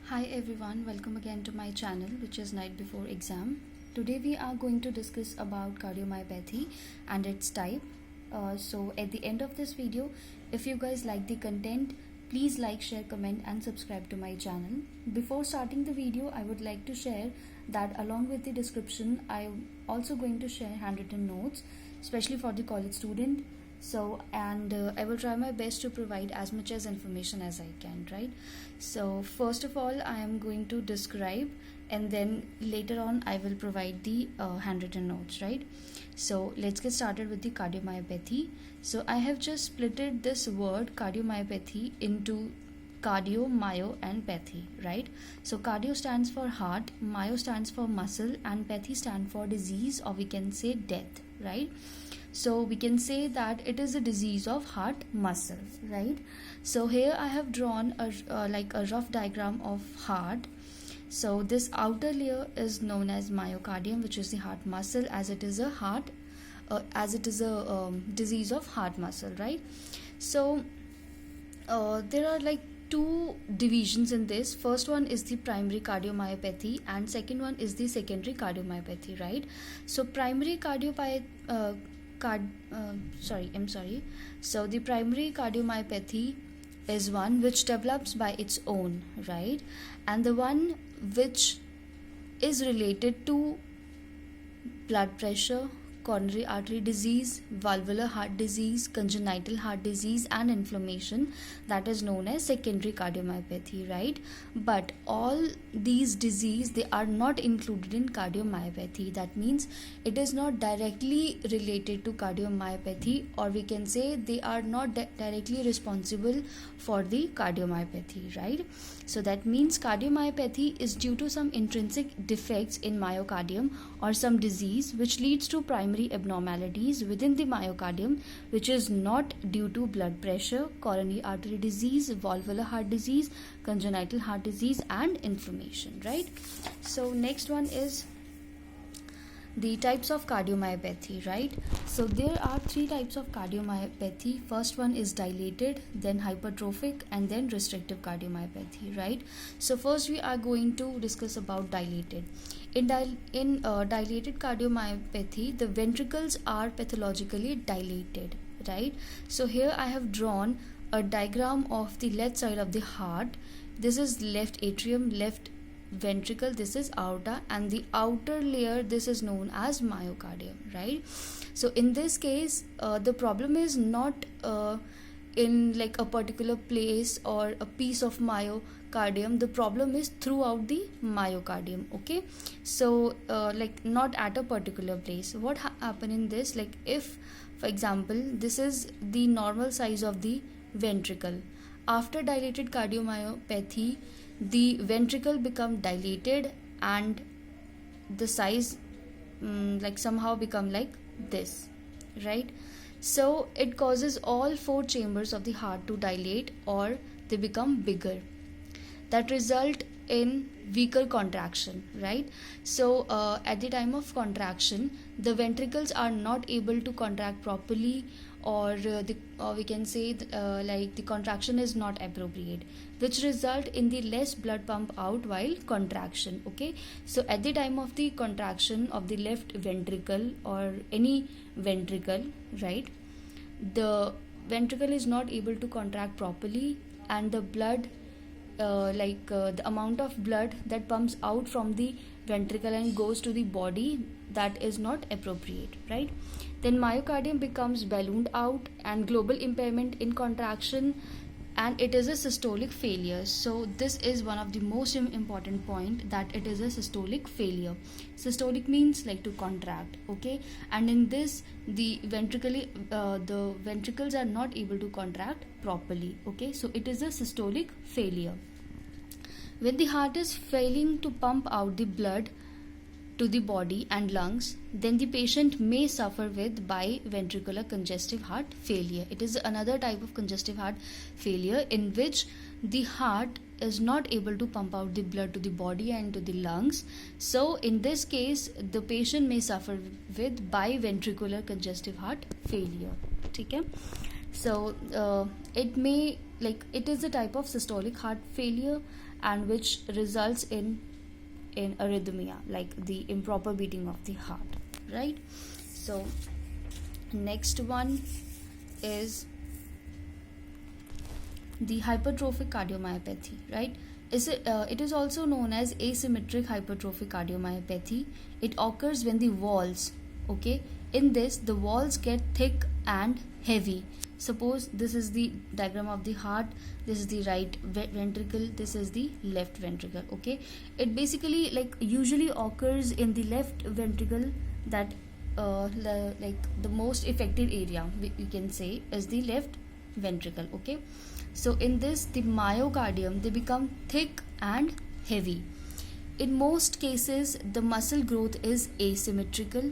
Hi everyone, welcome again to my channel, which is Night Before Exam. Today we are going to discuss about cardiomyopathy and its type. So at the end of this video, if you guys like the content, please like, share, comment and subscribe to my channel. Before starting the video, I would like to share that along with the description, I'm also going to share handwritten notes, especially for the college student. I will try my best to provide as much as information as I can, right? So first of all, I am going to describe, and then later on I will provide the handwritten notes, right? So let's get started with the cardiomyopathy. So I have just splitted this word cardiomyopathy into cardio, myo and pathy, right? So cardio stands for heart, myo stands for muscle and pathy stands for disease, or we can say death, right? So we can say that it is a disease of heart muscle, right? So here I have drawn a rough diagram of heart. So this outer layer is known as myocardium, which is the heart muscle, as it is a disease of heart muscle, right? So there are like two divisions in this. First one is the primary cardiomyopathy and second one is the secondary cardiomyopathy, right? So primary So the primary cardiomyopathy is one which develops by its own, right? And the one which is related to blood pressure, coronary artery disease, valvular heart disease, congenital heart disease and inflammation, that is known as secondary cardiomyopathy, right? But all these disease, they are not included in cardiomyopathy. That means it is not directly related to cardiomyopathy, or we can say they are not directly responsible for the cardiomyopathy, right? So that means cardiomyopathy is due to some intrinsic defects in myocardium or some disease which leads to primary abnormalities within the myocardium, which is not due to blood pressure, coronary artery disease, valvular heart disease, congenital heart disease and inflammation, right? So next one is the types of cardiomyopathy, right? So there are three types of cardiomyopathy. First one is dilated, then hypertrophic and then restrictive cardiomyopathy, right? So first we are going to discuss about dilated. In dilated cardiomyopathy, the ventricles are pathologically dilated, right? So here I have drawn a diagram of the left side of the heart. This is left atrium, left ventricle, this is aorta, and the outer layer, this is known as myocardium, right? So in this case, the problem is not in like a particular place or a piece of myocardium. The problem is throughout the myocardium, okay? So like not at a particular place. What happen in this, like if for example this is the normal size of the ventricle, after dilated cardiomyopathy the ventricle become dilated and the size like somehow become like this, right? So it causes all four chambers of the heart to dilate or they become bigger, that result in weaker contraction, right? So at the time of contraction the ventricles are not able to contract properly, or we can say like the contraction is not appropriate, which result in the less blood pump out while contraction, okay? So at the time of the contraction of the left ventricle or any ventricle, right, the ventricle is not able to contract properly and the blood the amount of blood that pumps out from the ventricle and goes to the body, that is not appropriate, right? Then myocardium becomes ballooned out and global impairment in contraction, and it is a systolic failure. So this is one of the most important point, that it is a systolic failure. Systolic means like to contract, okay? And in this the ventricles are not able to contract properly, okay? So it is a systolic failure. When the heart is failing to pump out the blood to the body and lungs, then the patient may suffer with biventricular congestive heart failure. It is another type of congestive heart failure in which the heart is not able to pump out the blood to the body and to the lungs. So in this case the patient may suffer with biventricular congestive heart failure, okay? So it may like it is a type of systolic heart failure, and which results in arrhythmia, like the improper beating of the heart, right? So next one is the hypertrophic cardiomyopathy, right? It is also known as asymmetric hypertrophic cardiomyopathy. It occurs when the walls, okay, in this the walls get thick and heavy. Suppose this is the diagram of the heart, this is the right ventricle, this is the left ventricle, okay. It basically like usually occurs in the left ventricle, that like the most affected area we can say is the left ventricle, okay. So in this, the myocardium, they become thick and heavy. In most cases, the muscle growth is asymmetrical.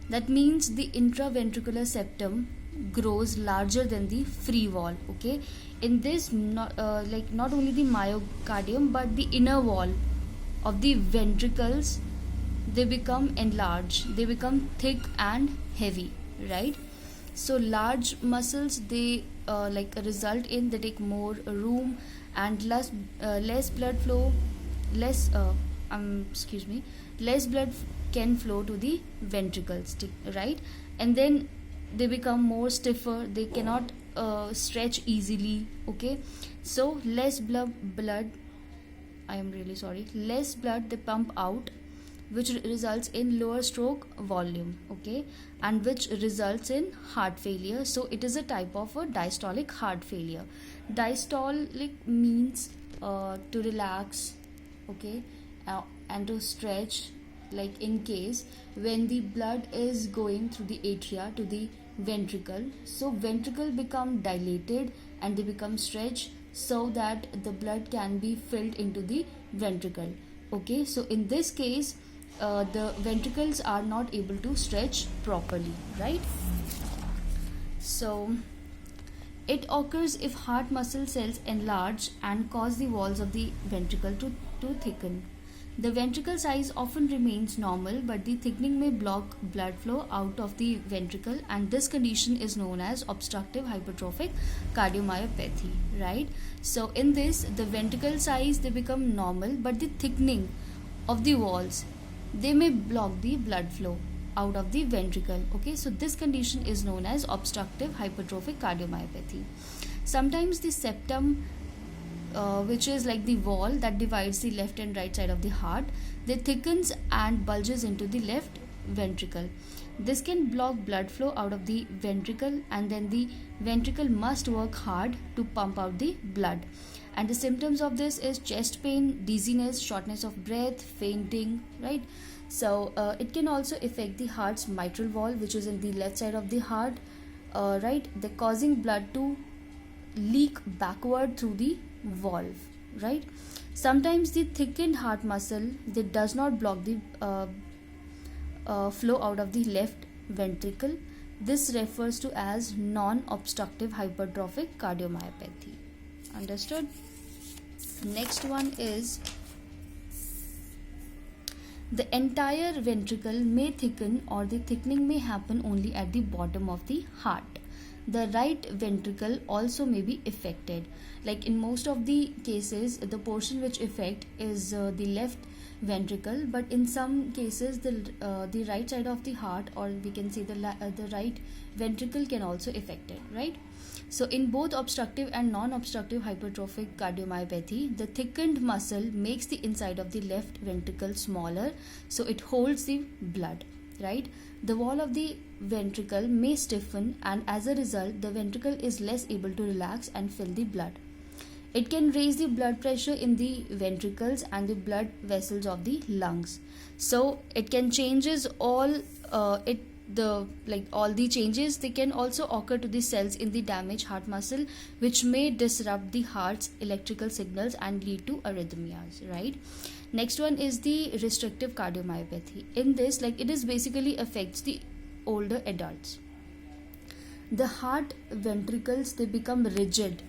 That means the intraventricular septum grows larger than the free wall, okay. In this, not only the myocardium but the inner wall of the ventricles, they become enlarged, they become thick and heavy, right? So large muscles, they result in they take more room and less blood flow, less less blood can flow to the ventricles, right? And then they become more stiffer, they cannot stretch easily, okay. So less blood less blood they pump out, which results in lower stroke volume, okay, and which results in heart failure. So it is a type of a diastolic heart failure. Diastolic means to relax, okay, and to stretch, like in case when the blood is going through the atria to the ventricle, so ventricle become dilated and they become stretched so that the blood can be filled into the ventricle, okay. So in this case, the ventricles are not able to stretch properly, right? So it occurs if heart muscle cells enlarge and cause the walls of the ventricle to thicken. The ventricle size often remains normal, but the thickening may block blood flow out of the ventricle, and this condition is known as obstructive hypertrophic cardiomyopathy, right? So in this, the ventricle size, they become normal, but the thickening of the walls, they may block the blood flow out of the ventricle, okay. So this condition is known as obstructive hypertrophic cardiomyopathy. Sometimes the septum, which is like the wall that divides the left and right side of the heart, they thickens and bulges into the left ventricle. This can block blood flow out of the ventricle, and then the ventricle must work hard to pump out the blood. And the symptoms of this is chest pain, dizziness, shortness of breath, fainting, right? So it can also affect the heart's mitral wall, which is in the left side of the heart, right? They're causing blood to leak backward through the valve, right? Sometimes the thickened heart muscle, they does not block the flow out of the left ventricle. This refers to as non-obstructive hypertrophic cardiomyopathy. Understood? Next one is the entire ventricle may thicken, or the thickening may happen only at the bottom of the heart. The right ventricle also may be affected. Like in most of the cases, the portion which affect is the left ventricle, but in some cases the right side of the heart, or we can say the right ventricle can also affect it, right? So in both obstructive and non-obstructive hypertrophic cardiomyopathy, the thickened muscle makes the inside of the left ventricle smaller, so it holds the blood, right? The wall of the ventricle may stiffen, and as a result, the ventricle is less able to relax and fill the blood. It can raise the blood pressure in the ventricles and the blood vessels of the lungs. So it can changes all all the changes, they can also occur to the cells in the damaged heart muscle, which may disrupt the heart's electrical signals and lead to arrhythmias, right? Next one is the restrictive cardiomyopathy. In this, it is basically affects the older adults. The heart ventricles, they become rigid,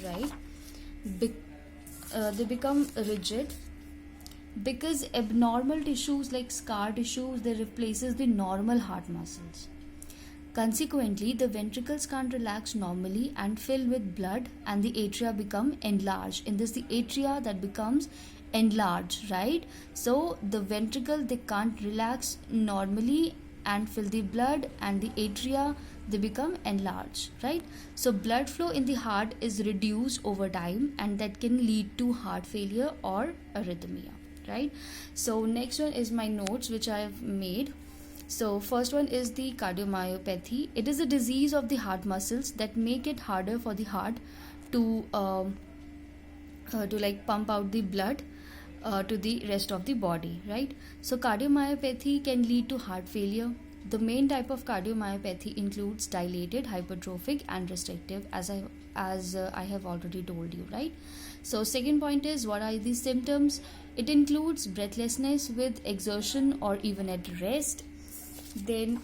right? They become rigid because abnormal tissues like scar tissues, they replaces the normal heart muscles. Consequently, the ventricles can't relax normally and fill with blood, and the atria become enlarged. In this, the atria that becomes enlarged, right? So the ventricle, they can't relax normally and fill the blood, and the atria, they become enlarged, right? So blood flow in the heart is reduced over time, and that can lead to heart failure or arrhythmia, right? So next one is my notes which I have made. So first one is the cardiomyopathy. It is a disease of the heart muscles that make it harder for the heart to like pump out the blood to the rest of the body, right? So cardiomyopathy can lead to heart failure. The main type of cardiomyopathy includes dilated, hypertrophic, and restrictive, as I have already told you, right? So second point is, what are the symptoms? It includes breathlessness with exertion or even at rest. Then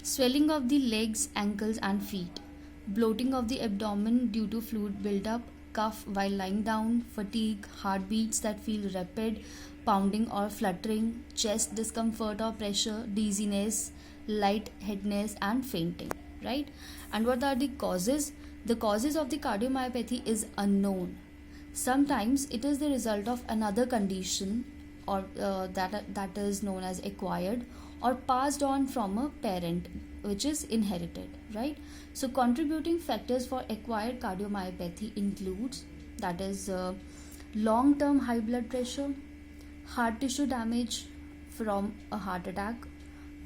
swelling of the legs, ankles and feet, bloating of the abdomen due to fluid buildup, cough while lying down, fatigue, heartbeats that feel rapid, pounding or fluttering, chest discomfort or pressure, dizziness, lightheadedness and fainting, right? And what are the causes? The causes of the cardiomyopathy is unknown. Sometimes it is the result of another condition, or that is known as acquired or passed on from a parent, which is inherited, right? So contributing factors for acquired cardiomyopathy includes, that is long term high blood pressure, heart tissue damage from a heart attack,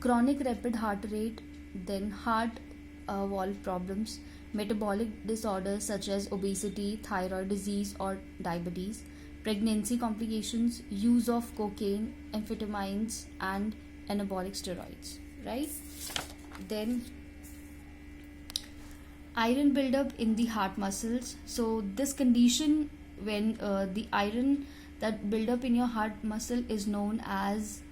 chronic rapid heart rate, then heart valve problems, metabolic disorders such as obesity, thyroid disease or diabetes, pregnancy complications, use of cocaine, amphetamines and anabolic steroids, right? Then iron buildup in the heart muscles. So this condition, when the iron that build up in your heart muscle, is known as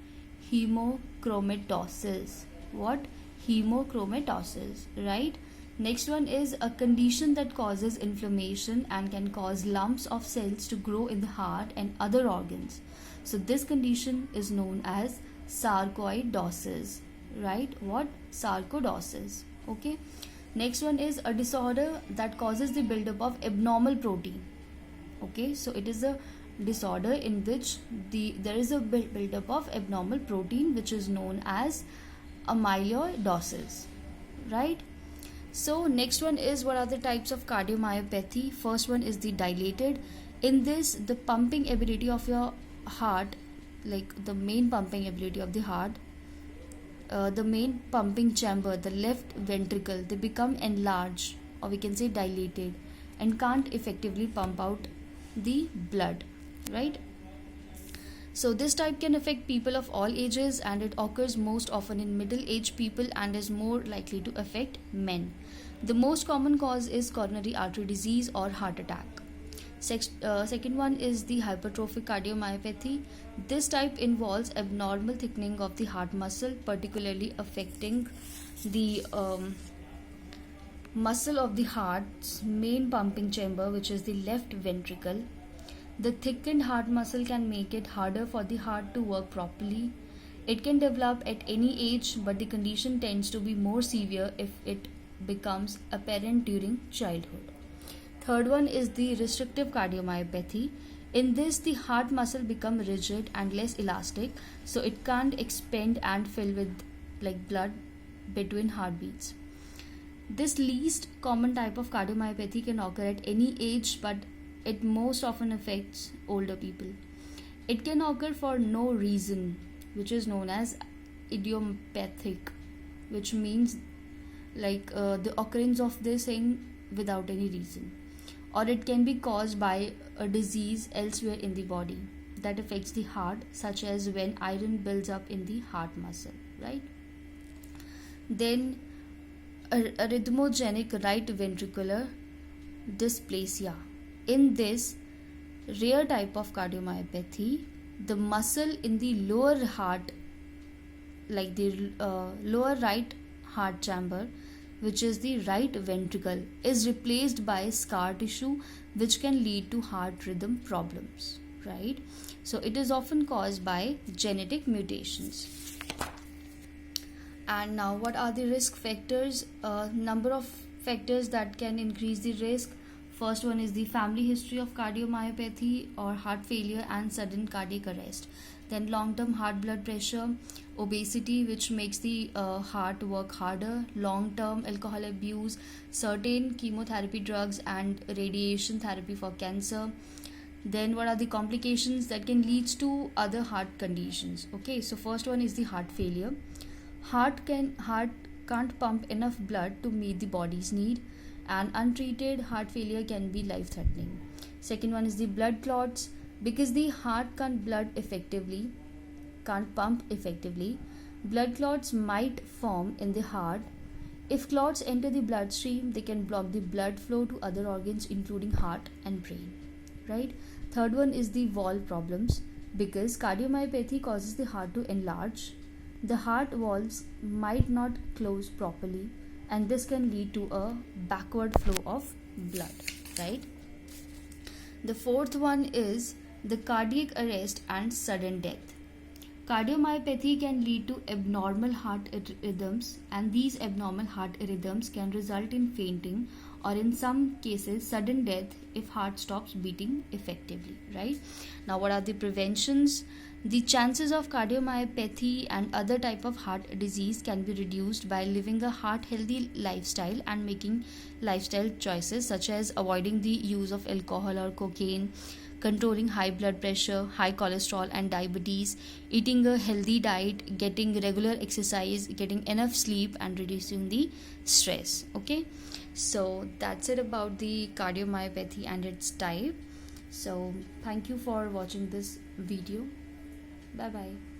hemochromatosis. What? Hemochromatosis, right? Next one is a condition that causes inflammation and can cause lumps of cells to grow in the heart and other organs. So this condition is known as sarcoidosis, right? What? Sarcoidosis. Okay. Next one is a disorder that causes the buildup of abnormal protein. Okay, so it is a disorder in which there is a buildup of abnormal protein, which is known as amyloidosis, right? So next one is, what are the types of cardiomyopathy? First one is the dilated. In this, the pumping ability of your heart, like the main pumping ability of the heart, the main pumping chamber, the left ventricle, they become enlarged, or we can say dilated, and can't effectively pump out the blood, right? So this type can affect people of all ages, and it occurs most often in middle-aged people and is more likely to affect men. The most common cause is coronary artery disease or heart attack. Second one is the hypertrophic cardiomyopathy. This type involves abnormal thickening of the heart muscle, particularly affecting the muscle of the heart's main pumping chamber, which is the left ventricle. The thickened heart muscle can make it harder for the heart to work properly. It can develop at any age, but the condition tends to be more severe if it becomes apparent during childhood. Third one is the restrictive cardiomyopathy. In this, the heart muscle becomes rigid and less elastic, so it can't expand and fill with blood between heartbeats. This least common type of cardiomyopathy can occur at any age, but it most often affects older people. It can occur for no reason, which is known as idiopathic, which means the occurrence of this thing without any reason. Or it can be caused by a disease elsewhere in the body that affects the heart, such as when iron builds up in the heart muscle, right? Then arrhythmogenic right ventricular dysplasia. In this rare type of cardiomyopathy, the muscle in the lower heart, like the lower right heart chamber, which is the right ventricle, is replaced by scar tissue, which can lead to heart rhythm problems, right? So it is often caused by genetic mutations. And now, what are the risk factors? Number of factors that can increase the risk. First one is the family history of cardiomyopathy or heart failure and sudden cardiac arrest. Then long-term heart blood pressure, obesity, which makes the heart work harder, long-term alcohol abuse, certain chemotherapy drugs and radiation therapy for cancer. Then what are the complications that can lead to other heart conditions? Okay, so first one is the heart failure. Heart can't pump enough blood to meet the body's need, and untreated heart failure can be life threatening. Second one is the blood clots. Because the heart can't pump effectively, blood clots might form in the heart. If clots enter the bloodstream, they can block the blood flow to other organs including heart and brain, right? Third one is the valve problems. Because cardiomyopathy causes the heart to enlarge, the heart valves might not close properly, and this can lead to a backward flow of blood, right? The fourth one is the cardiac arrest and sudden death. Cardiomyopathy can lead to abnormal heart rhythms, and these abnormal heart rhythms can result in fainting or in some cases sudden death if heart stops beating effectively, right? Now, what are the preventions? The chances of cardiomyopathy and other type of heart disease can be reduced by living a heart healthy lifestyle and making lifestyle choices such as avoiding the use of alcohol or cocaine, controlling high blood pressure, high cholesterol and diabetes, eating a healthy diet, getting regular exercise, getting enough sleep and reducing the stress. Okay, so that's it about the cardiomyopathy and its type. So thank you for watching this video. Bye bye.